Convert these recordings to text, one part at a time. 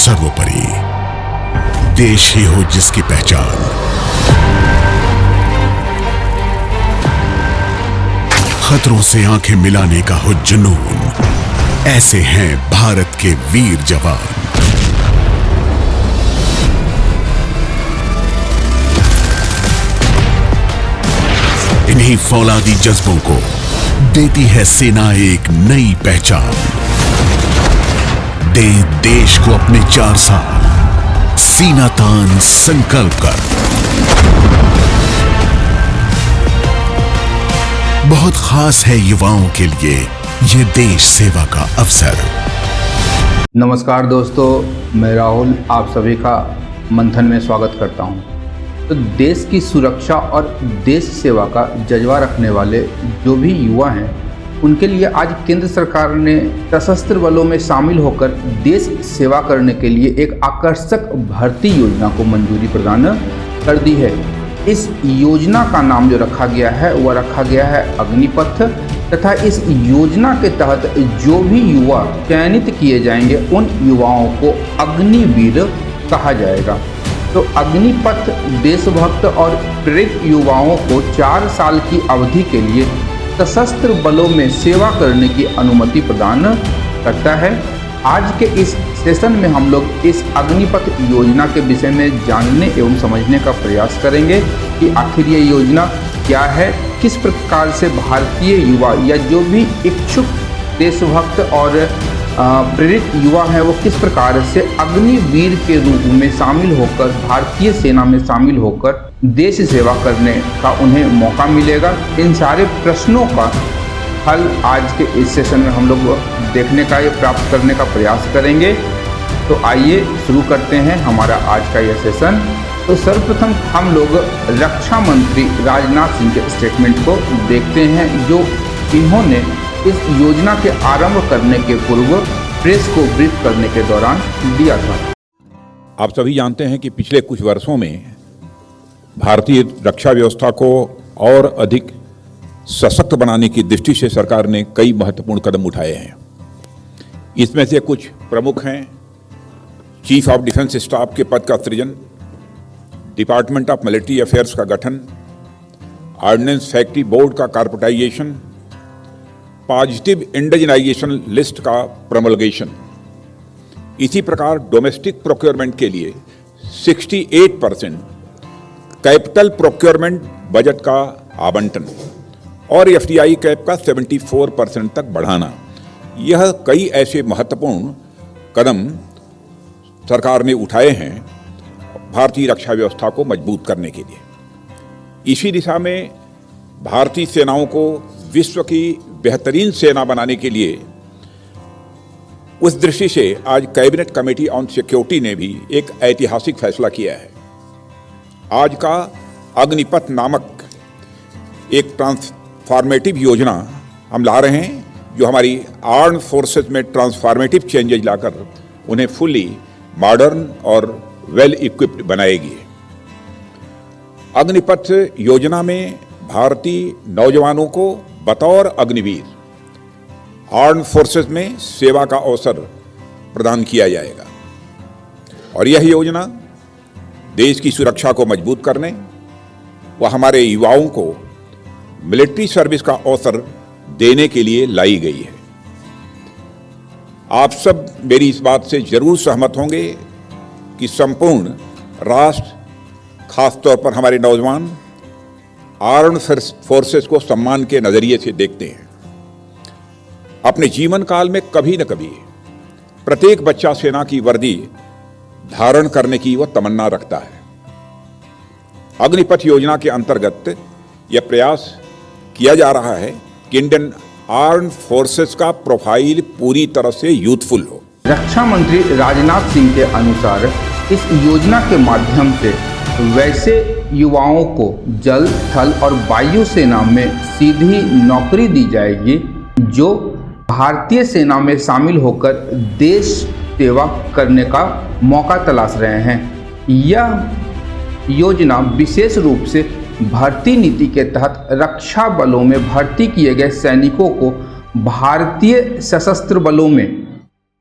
सर्वोपरि देश ही हो जिसकी पहचान। खतरों से आंखें मिलाने का हो जुनून, ऐसे हैं भारत के वीर जवान। इन्हीं फौलादी जज्बों को देती है सेना एक नई पहचान। दे देश को अपने 4 साल सीना तान संकल्प कर। बहुत खास है युवाओं के लिए ये देश सेवा का अवसर। नमस्कार दोस्तों, मैं राहुल आप सभी का मंथन में स्वागत करता हूं। तो देश की सुरक्षा और देश सेवा का जज्बा रखने वाले जो भी युवा हैं, उनके लिए आज केंद्र सरकार ने सशस्त्र बलों में शामिल होकर देश सेवा करने के लिए एक आकर्षक भर्ती योजना को मंजूरी प्रदान कर दी है। इस योजना का नाम जो रखा गया है वह रखा गया है अग्निपथ, तथा इस योजना के तहत जो भी युवा चयनित किए जाएंगे उन युवाओं को अग्निवीर कहा जाएगा। तो अग्निपथ देशभक्त और प्रेरित युवाओं को 4 साल की अवधि के लिए सशस्त्र बलों में सेवा करने की अनुमति प्रदान करता है। आज के इस सेशन में हम लोग इस अग्निपथ योजना के विषय में जानने एवं समझने का प्रयास करेंगे कि आखिर ये योजना क्या है, किस प्रकार से भारतीय युवा या जो भी इच्छुक देशभक्त और प्रेरित युवा हैं वो किस प्रकार से अग्निवीर के रूप में शामिल होकर भारतीय सेना में शामिल होकर देश सेवा करने का उन्हें मौका मिलेगा। इन सारे प्रश्नों का हल आज के इस सेशन में हम लोग देखने का या प्राप्त करने का प्रयास करेंगे। तो आइए शुरू करते हैं हमारा आज का यह सेशन। तो सर्वप्रथम हम लोग रक्षा मंत्री राजनाथ सिंह के स्टेटमेंट को देखते हैं, जो इन्होंने इस योजना के आरंभ करने के पूर्व प्रेस को ब्रीफ करने के दौरान दिया था। आप सभी जानते हैं कि पिछले कुछ वर्षों में भारतीय रक्षा व्यवस्था को और अधिक सशक्त बनाने की दृष्टि से सरकार ने कई महत्वपूर्ण कदम उठाए हैं। इसमें से कुछ प्रमुख हैं: चीफ ऑफ डिफेंस स्टाफ के पद का सृजन, डिपार्टमेंट ऑफ मिलिट्री अफेयर्स का गठन, ऑर्डिनेंस फैक्ट्री बोर्ड का कॉर्पोरेटाइजेशन, पॉजिटिव इंडिजिनाइजेशन लिस्ट का प्रमोलगेशन। इसी प्रकार डोमेस्टिक प्रोक्योरमेंट के लिए 68% कैपिटल प्रोक्योरमेंट बजट का आवंटन और एफडीआई कैप का 74% तक बढ़ाना, यह कई ऐसे महत्वपूर्ण कदम सरकार ने उठाए हैं भारतीय रक्षा व्यवस्था को मजबूत करने के लिए। इसी दिशा में भारतीय सेनाओं को विश्व की बेहतरीन सेना बनाने के लिए उस दृष्टि से आज कैबिनेट कमेटी ऑन सिक्योरिटी ने भी एक ऐतिहासिक फैसला किया है। आज का अग्निपथ नामक एक ट्रांसफॉर्मेटिव योजना हम ला रहे हैं, जो हमारी आर्म्ड फोर्सेस में ट्रांसफॉर्मेटिव चेंजेज लाकर उन्हें फुल्ली मॉडर्न और वेल इक्विप्ड बनाएगी। अग्निपथ योजना में भारतीय नौजवानों को बतौर अग्निवीर आर्म्ड फोर्सेस में सेवा का अवसर प्रदान किया जाएगा और यह योजना देश की सुरक्षा को मजबूत करने व हमारे युवाओं को मिलिट्री सर्विस का अवसर देने के लिए लाई गई है। आप सब मेरी इस बात से जरूर सहमत होंगे कि संपूर्ण राष्ट्र, खासतौर पर हमारे नौजवान, आर्म्ड फोर्सेस को सम्मान के नजरिए से देखते हैं। अपने जीवन काल में कभी न कभी प्रत्येक बच्चा सेना की वर्दी धारण करने की वह तमन्ना रखता है। अग्निपथ योजना के अंतर्गत यह प्रयास किया जा रहा है कि इंडियन आर्म्ड फोर्सेस का प्रोफाइल पूरी तरह से यूथफुल हो। रक्षा मंत्री राजनाथ सिंह के अनुसार इस योजना के माध्यम से वैसे युवाओं को जल, थल और वायु सेना में सीधी नौकरी दी जाएगी जो भारतीय सेना में शामिल होकर देश सेवा करने का मौका तलाश रहे हैं। यह योजना विशेष रूप से भर्ती नीति के तहत रक्षा बलों में भर्ती किए गए सैनिकों को भारतीय सशस्त्र बलों में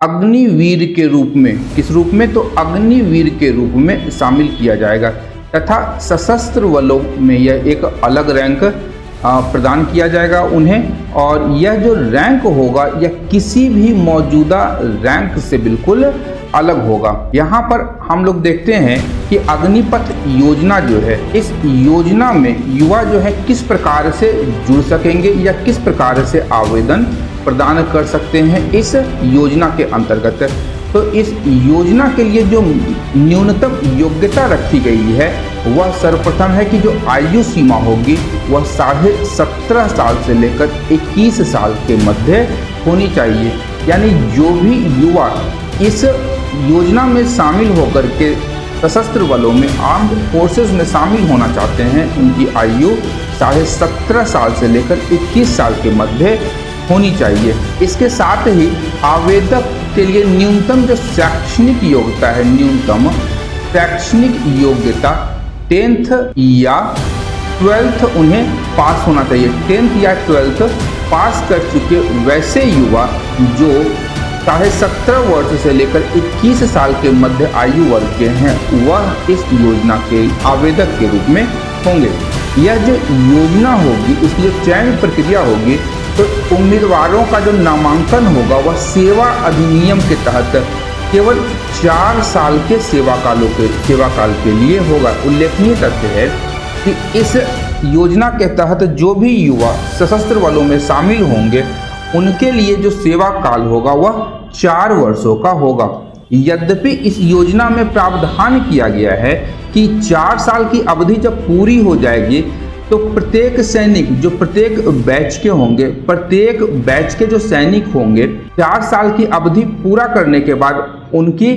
अग्निवीर के रूप में, किस रूप में, तो अग्निवीर के रूप में शामिल किया जाएगा तथा सशस्त्र बलों में यह एक अलग रैंक प्रदान किया जाएगा उन्हें। और यह जो रैंक होगा यह किसी भी मौजूदा रैंक से बिल्कुल अलग होगा। यहाँ पर हम लोग देखते हैं कि अग्निपथ योजना जो है, इस योजना में युवा जो है किस प्रकार से जुड़ सकेंगे या किस प्रकार से आवेदन प्रदान कर सकते हैं इस योजना के अंतर्गत। तो इस योजना के लिए जो न्यूनतम योग्यता रखी गई है वह सर्वप्रथम है कि जो आयु सीमा होगी वह 17.5 साल से लेकर 21 साल के मध्य होनी चाहिए। यानी जो भी युवा इस योजना में शामिल होकर के सशस्त्र बलों में, आर्म्ड फोर्सेस में शामिल होना चाहते हैं, उनकी आयु 17.5 साल से लेकर 21 साल के मध्य होनी चाहिए। इसके साथ ही आवेदक के लिए न्यूनतम जो शैक्षणिक योग्यता है, न्यूनतम शैक्षणिक योग्यता 10th या 12th उन्हें पास होना चाहिए। 10th या 12th पास कर चुके वैसे युवा जो 17.5 वर्ष से लेकर 21 साल के मध्य आयु वर्ग के हैं वह इस योजना के आवेदक के रूप में होंगे। यह जो योजना होगी उसकी जो चयन प्रक्रिया होगी तो उम्मीदवारों का जो नामांकन होगा वह सेवा अधिनियम के तहत केवल 4 साल के सेवा काल के लिए होगा। उल्लेखनीय तथ्य है कि इस योजना के तहत जो भी युवा सशस्त्र बलों में शामिल होंगे उनके लिए जो सेवा काल होगा वह 4 वर्षों का होगा। यद्यपि इस योजना में प्रावधान किया गया है कि 4 साल की अवधि जब पूरी हो जाएगी तो प्रत्येक सैनिक जो प्रत्येक बैच के होंगे, प्रत्येक बैच के जो सैनिक होंगे 4 साल की अवधि पूरा करने के बाद उनकी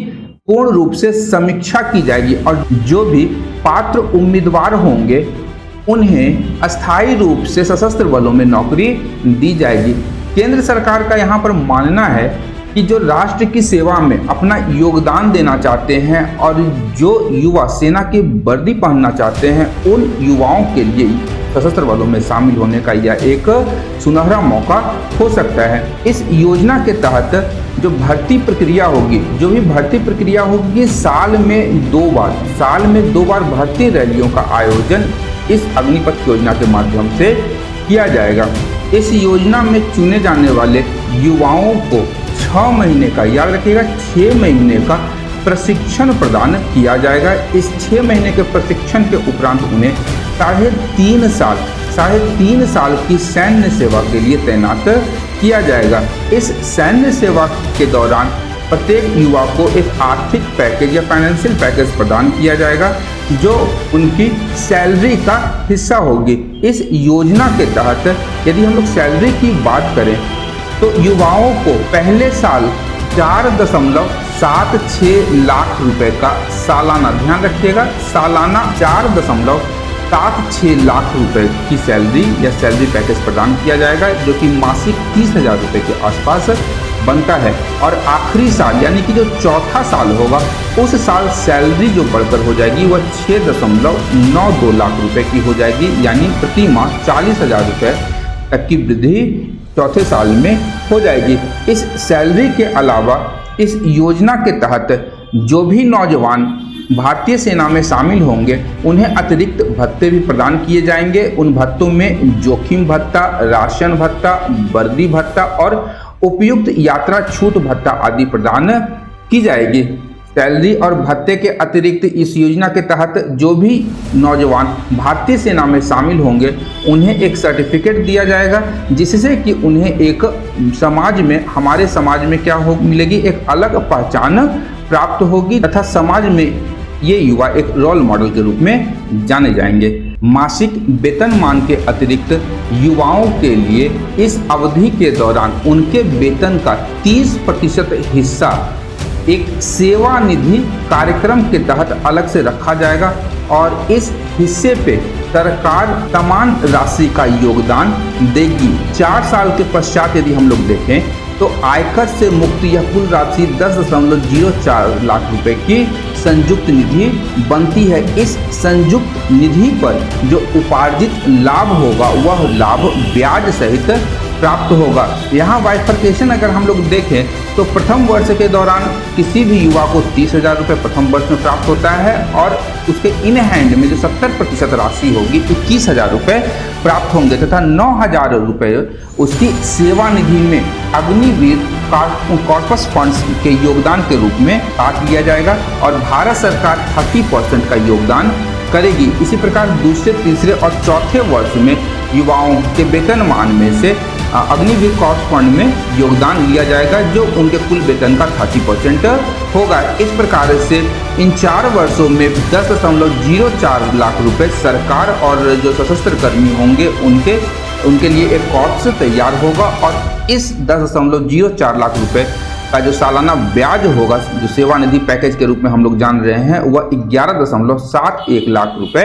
पूर्ण रूप से समीक्षा की जाएगी और जो भी पात्र उम्मीदवार होंगे उन्हें अस्थायी रूप से सशस्त्र बलों में नौकरी दी जाएगी। केंद्र सरकार का यहाँ पर मानना है कि जो राष्ट्र की सेवा में अपना योगदान देना चाहते हैं और जो युवा सेना की वर्दी पहनना चाहते हैं उन युवाओं के लिए सशस्त्र बलों में शामिल होने का यह एक सुनहरा मौका हो सकता है। इस योजना के तहत जो भर्ती प्रक्रिया होगी, जो भी भर्ती प्रक्रिया होगी साल में 2 बार भर्ती रैलियों का आयोजन इस अग्निपथ योजना के माध्यम से किया जाएगा। इस योजना में चुने जाने वाले युवाओं को 6 महीने का, याद रखिएगा 6 महीने का प्रशिक्षण प्रदान किया जाएगा। इस 6 महीने के प्रशिक्षण के उपरांत उन्हें 3.5 साल की सैन्य सेवा के लिए तैनात किया जाएगा। इस सैन्य सेवा के दौरान प्रत्येक युवा को एक आर्थिक पैकेज या फाइनेंशियल पैकेज प्रदान किया जाएगा जो उनकी सैलरी का हिस्सा होगी। इस योजना के तहत यदि हम लोग सैलरी की बात करें तो युवाओं को पहले साल 4.76 लाख रुपए का सालाना, ध्यान रखिएगा, सालाना 4.76 लाख रुपए की सैलरी या सैलरी पैकेज प्रदान किया जाएगा जो कि मासिक 30,000 रुपए के आसपास बनता है। और आखिरी साल यानी कि जो चौथा साल होगा उस साल सैलरी जो बढ़कर हो जाएगी वह 6.92 लाख रुपए की हो जाएगी, यानी प्रति माह 40,000 रुपए तक की वृद्धि चौथे साल में हो जाएगी। इस सैलरी के अलावा इस योजना के तहत जो भी नौजवान भारतीय सेना में शामिल होंगे उन्हें अतिरिक्त भत्ते भी प्रदान किए जाएंगे। उन भत्तों में जोखिम भत्ता, राशन भत्ता, वर्दी भत्ता और उपयुक्त यात्रा छूट भत्ता आदि प्रदान की जाएगी। सैलरी और भत्ते के अतिरिक्त इस योजना के तहत जो भी नौजवान भारतीय सेना में शामिल होंगे उन्हें एक सर्टिफिकेट दिया जाएगा जिससे कि उन्हें एक समाज में, हमारे समाज में क्या हो मिलेगी, एक अलग पहचान प्राप्त होगी तथा समाज में ये युवा एक रोल मॉडल के रूप में जाने जाएंगे। मासिक वेतनमान के अतिरिक्त युवाओं के लिए इस अवधि के दौरान उनके वेतन का 30% हिस्सा एक सेवा निधि कार्यक्रम के तहत अलग से रखा जाएगा और इस हिस्से पे सरकार समान राशि का योगदान देगी। 4 साल के पश्चात यदि हम लोग देखें तो आयकर से मुक्त यह कुल राशि 10.04 लाख रुपए की संयुक्त निधि बनती है। इस संयुक्त निधि पर जो उपार्जित लाभ होगा वह लाभ ब्याज सहित प्राप्त होगा। यहाँ बाइफर्केशन अगर हम लोग देखें तो प्रथम वर्ष के दौरान किसी भी युवा को 30,000 रुपये प्रथम वर्ष में प्राप्त होता है और उसके इन हैंड में जो 70% राशि होगी 21,000 रुपये प्राप्त होंगे तथा 9,000 रुपये उसकी सेवानिधि में अग्निवीर कॉर्पस फंड्स के योगदान के रूप में काट लिया जाएगा और भारत सरकार 30% का योगदान करेगी। इसी प्रकार दूसरे, तीसरे और चौथे वर्ष में युवाओं के वेतनमान में से अग्निवीर कॉर्प्स फंड में योगदान लिया जाएगा जो उनके कुल वेतन का 30% होगा। इस प्रकार से इन 4 वर्षों में 10.04 लाख रुपए सरकार और जो सशस्त्र कर्मी होंगे उनके लिए एक कॉर्प्स तैयार होगा और इस 10.04 लाख रुपए का जो सालाना ब्याज होगा जो सेवानिधि पैकेज के रूप में हम लोग जान रहे हैं वह 11.71 लाख रुपए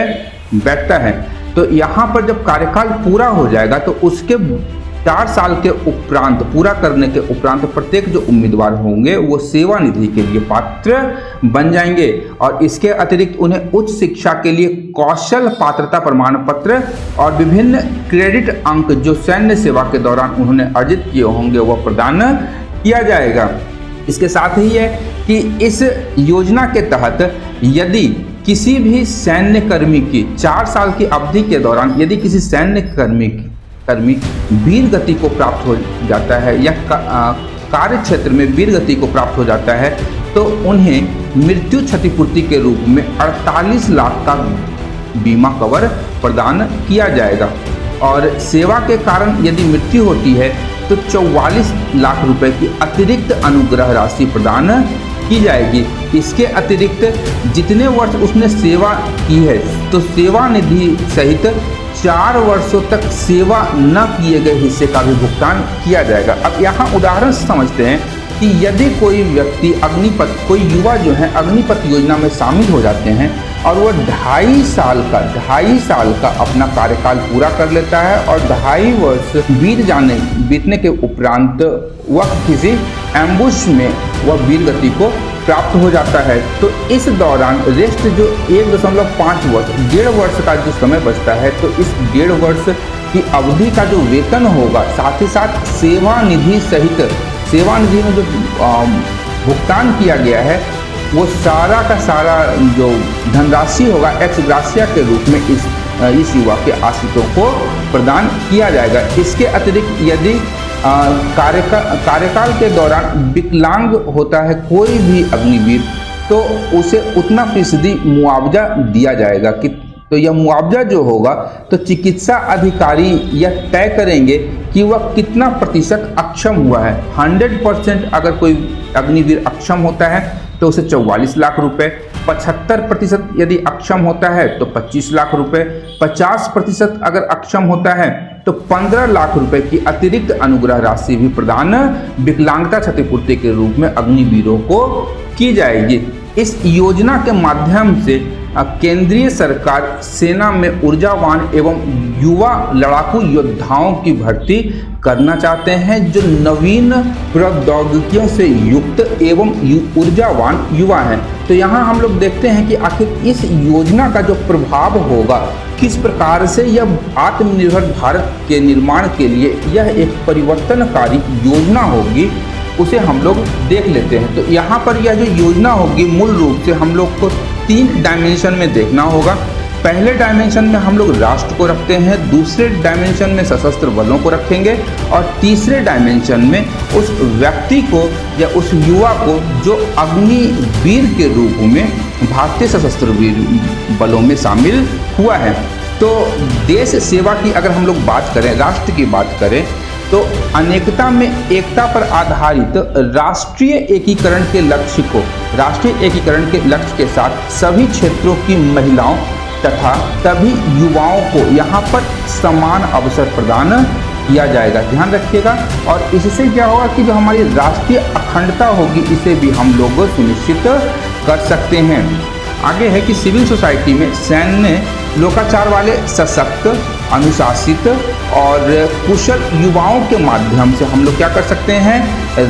बैठता है। तो यहाँ पर जब कार्यकाल पूरा हो जाएगा तो उसके 4 साल के उपरांत, पूरा करने के उपरांत प्रत्येक जो उम्मीदवार होंगे वो सेवानिधि के लिए पात्र बन जाएंगे और इसके अतिरिक्त उन्हें उच्च शिक्षा के लिए कौशल पात्रता प्रमाण पत्र और विभिन्न क्रेडिट अंक जो सैन्य सेवा के दौरान उन्होंने अर्जित किए होंगे वह प्रदान किया जाएगा। इसके साथ ही है कि इस योजना के तहत यदि किसी भी सैन्य कर्मी की 4 साल की अवधि के दौरान यदि किसी सैन्य कर्मी वीर गति को प्राप्त हो जाता है या कार्य क्षेत्र में वीर गति को प्राप्त हो जाता है तो उन्हें मृत्यु क्षतिपूर्ति के रूप में 48 लाख का बीमा कवर प्रदान किया जाएगा और सेवा के कारण यदि मृत्यु होती है तो 44 लाख रुपए की अतिरिक्त अनुग्रह राशि प्रदान की जाएगी। इसके अतिरिक्त जितने वर्ष उसने सेवा की है तो सेवानिधि सहित 4 वर्षों तक सेवा न किए गए हिस्से का भी भुगतान किया जाएगा। अब यहाँ उदाहरण से समझते हैं कि यदि कोई व्यक्ति कोई युवा जो है अग्निपथ योजना में शामिल हो जाते हैं और वो 2.5 साल का अपना कार्यकाल पूरा कर लेता है और 2.5 वर्ष बीतने के उपरांत वह किसी एम्बुश में वह वीर गति को प्राप्त हो जाता है तो इस दौरान रेस्ट जो 1.5 वर्ष 1.5 वर्ष का जो समय बचता है तो इस 1.5 वर्ष की अवधि का जो वेतन होगा साथ ही साथ सेवानिधि सहित सेवानिधि में जो भुगतान किया गया है वो सारा का सारा जो धनराशि होगा एक्स ग्रासिया के रूप में इस युवा के आश्रितों को प्रदान किया जाएगा। इसके अतिरिक्त यदि कार्यकाल के दौरान विकलांग होता है कोई भी अग्निवीर तो उसे उतना फीसदी मुआवजा दिया जाएगा कि तो यह मुआवजा जो होगा तो चिकित्सा अधिकारी यह तय करेंगे कि वह कितना प्रतिशत अक्षम हुआ है। 100% अगर कोई अग्निवीर अक्षम होता है तो उसे 44 लाख रुपए, 75% यदि अक्षम होता है तो 25 लाख रुपए, 50% अगर अक्षम होता है तो 15 लाख रुपए की अतिरिक्त अनुग्रह राशि भी प्रदान विकलांगता क्षतिपूर्ति के रूप में अग्निवीरों को की जाएगी। इस योजना के माध्यम से केंद्रीय सरकार सेना में ऊर्जावान एवं युवा लड़ाकू योद्धाओं की भर्ती करना चाहते हैं जो नवीन प्रौद्योगिकियों से युक्त एवं ऊर्जावान युवा हैं। तो यहाँ हम लोग देखते हैं कि आखिर इस योजना का जो प्रभाव होगा किस प्रकार से यह आत्मनिर्भर भारत के निर्माण के लिए यह एक परिवर्तनकारी योजना होगी उसे हम लोग देख लेते हैं। तो यहाँ पर यह जो योजना होगी मूल रूप से हम लोग को 3 डायमेंशन में देखना होगा। पहले डायमेंशन में हम लोग राष्ट्र को रखते हैं, दूसरे डायमेंशन में सशस्त्र बलों को रखेंगे और तीसरे डायमेंशन में उस व्यक्ति को या उस युवा को जो अग्निवीर के रूप में भारतीय सशस्त्र बलों में शामिल हुआ है। तो देश सेवा की अगर हम लोग बात करें, राष्ट्र की बात करें तो अनेकता में एकता पर आधारित राष्ट्रीय एकीकरण के लक्ष्य के लक्ष्य के साथ सभी क्षेत्रों की महिलाओं तथा सभी युवाओं को यहाँ पर समान अवसर प्रदान किया जाएगा। ध्यान रखिएगा। और इससे क्या होगा कि जो हमारी राष्ट्रीय अखंडता होगी इसे भी हम लोग सुनिश्चित कर सकते हैं। आगे है कि सिविल सोसाइटी में सैन्य लोकाचार वाले सशक्त, अनुशासित और कुशल युवाओं के माध्यम से हम लोग क्या कर सकते हैं,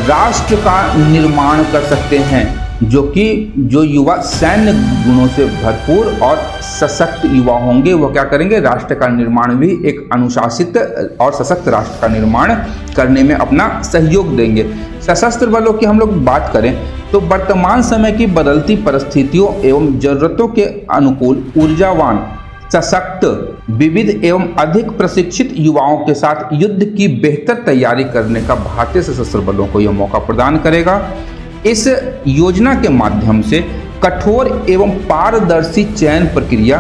राष्ट्र का निर्माण कर सकते हैं जो युवा सैन्य गुणों से भरपूर और सशक्त युवा होंगे वह क्या करेंगे, राष्ट्र का निर्माण भी एक अनुशासित और सशक्त राष्ट्र का निर्माण करने में अपना सहयोग देंगे। सशस्त्र बलों की हम लोग बात करें तो वर्तमान समय की बदलती परिस्थितियों एवं जरूरतों के अनुकूल ऊर्जावान, सशक्त, विविध एवं अधिक प्रशिक्षित युवाओं के साथ युद्ध की बेहतर तैयारी करने का भारतीय सशस्त्र बलों को यह मौका प्रदान करेगा। इस योजना के माध्यम से कठोर एवं पारदर्शी चयन प्रक्रिया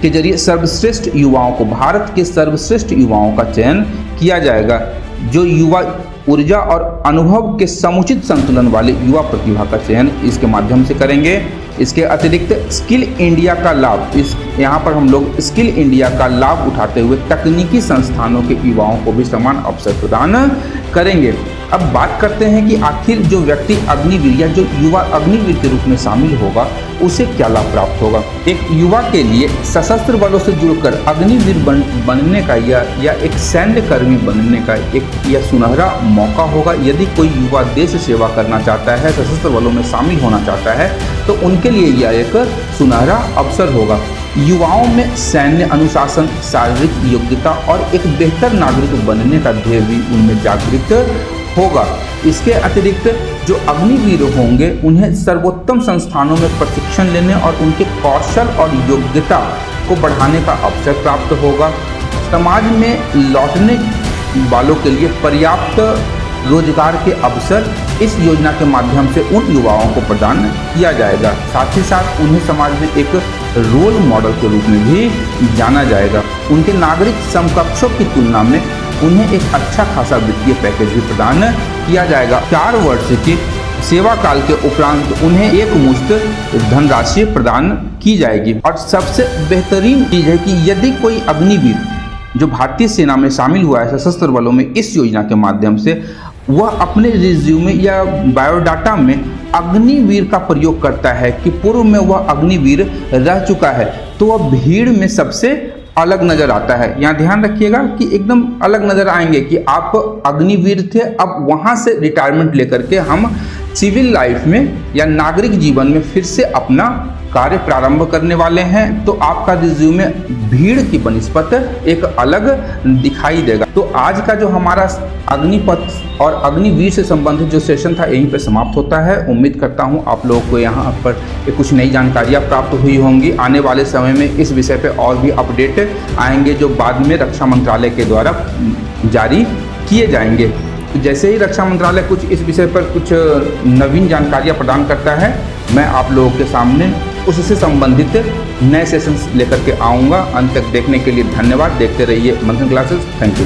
के जरिए सर्वश्रेष्ठ युवाओं को, भारत के सर्वश्रेष्ठ युवाओं का चयन किया जाएगा, जो युवा ऊर्जा और अनुभव के समुचित संतुलन वाले युवा प्रतिभा का चयन इसके माध्यम से करेंगे। इसके अतिरिक्त स्किल इंडिया का लाभ, यहाँ पर हम लोग स्किल इंडिया का लाभ उठाते हुए तकनीकी संस्थानों के युवाओं को भी समान अवसर प्रदान करेंगे। अब बात करते हैं कि आखिर जो व्यक्ति अग्निवीर या जो युवा अग्निवीर के रूप में शामिल होगा उसे क्या लाभ प्राप्त होगा। एक युवा के लिए सशस्त्र बलों से जुड़कर अग्निवीर बनने का या एक सैन्य कर्मी बनने का एक यह सुनहरा मौका होगा। यदि कोई युवा देश सेवा करना चाहता है, सशस्त्र बलों में शामिल होना चाहता है, तो उनके लिए यह एक सुनहरा अवसर होगा। युवाओं में सैन्य अनुशासन, शारीरिक योग्यता और एक बेहतर नागरिक बनने का ध्येय भी उनमें जागृत होगा। इसके अतिरिक्त जो अग्निवीर होंगे उन्हें सर्वोत्तम संस्थानों में प्रशिक्षण लेने और उनके कौशल और योग्यता को बढ़ाने का अवसर प्राप्त होगा। समाज में लौटने वालों के लिए पर्याप्त रोजगार के अवसर इस योजना के माध्यम से उन युवाओं को प्रदान किया जाएगा। साथ ही साथ उन्हें समाज में एक रोल मॉडल के रूप में भी जाना जाएगा। उनके नागरिक समकक्षों की तुलना में उन्हें एक अच्छा खासा वित्तीय पैकेज भी प्रदान किया जाएगा। 4 वर्ष की सेवा काल के उपरांत उन्हें एक मुश्त धनराशि प्रदान की जाएगी। और सबसे बेहतरीन चीज़ है कि यदि कोई अग्निवीर जो भारतीय सेना में शामिल हुआ है सशस्त्र बलों में इस योजना के माध्यम से, वह अपने रिज्यूमे या बायोडाटा में अग्निवीर का प्रयोग करता है कि पूर्व में वह अग्निवीर रह चुका है, तो वह भीड़ में सबसे अलग नजर आता है। यहाँ ध्यान रखिएगा कि एकदम अलग नजर आएंगे कि आप अग्निवीर थे, अब वहाँ से रिटायरमेंट लेकर के हम सिविल लाइफ में या नागरिक जीवन में फिर से अपना कार्य प्रारंभ करने वाले हैं, तो आपका रिज्यूमे भीड़ की बनिस्पत एक अलग दिखाई देगा। तो आज का जो हमारा अग्निपथ और अग्निवीर से संबंधित जो सेशन था यहीं पर समाप्त होता है। उम्मीद करता हूं आप लोगों को यहाँ पर कुछ नई जानकारियाँ प्राप्त हुई होंगी। आने वाले समय में इस विषय पे और भी अपडेट आएंगे जो बाद में रक्षा मंत्रालय के द्वारा जारी किए जाएंगे। जैसे ही रक्षा मंत्रालय कुछ इस विषय पर कुछ नवीन जानकारियाँ प्रदान करता है, मैं आप लोगों के सामने उससे संबंधित नए सेशंस लेकर के आऊँगा। अंत तक देखने के लिए धन्यवाद। देखते रहिए मंथन क्लासेस। Thank you.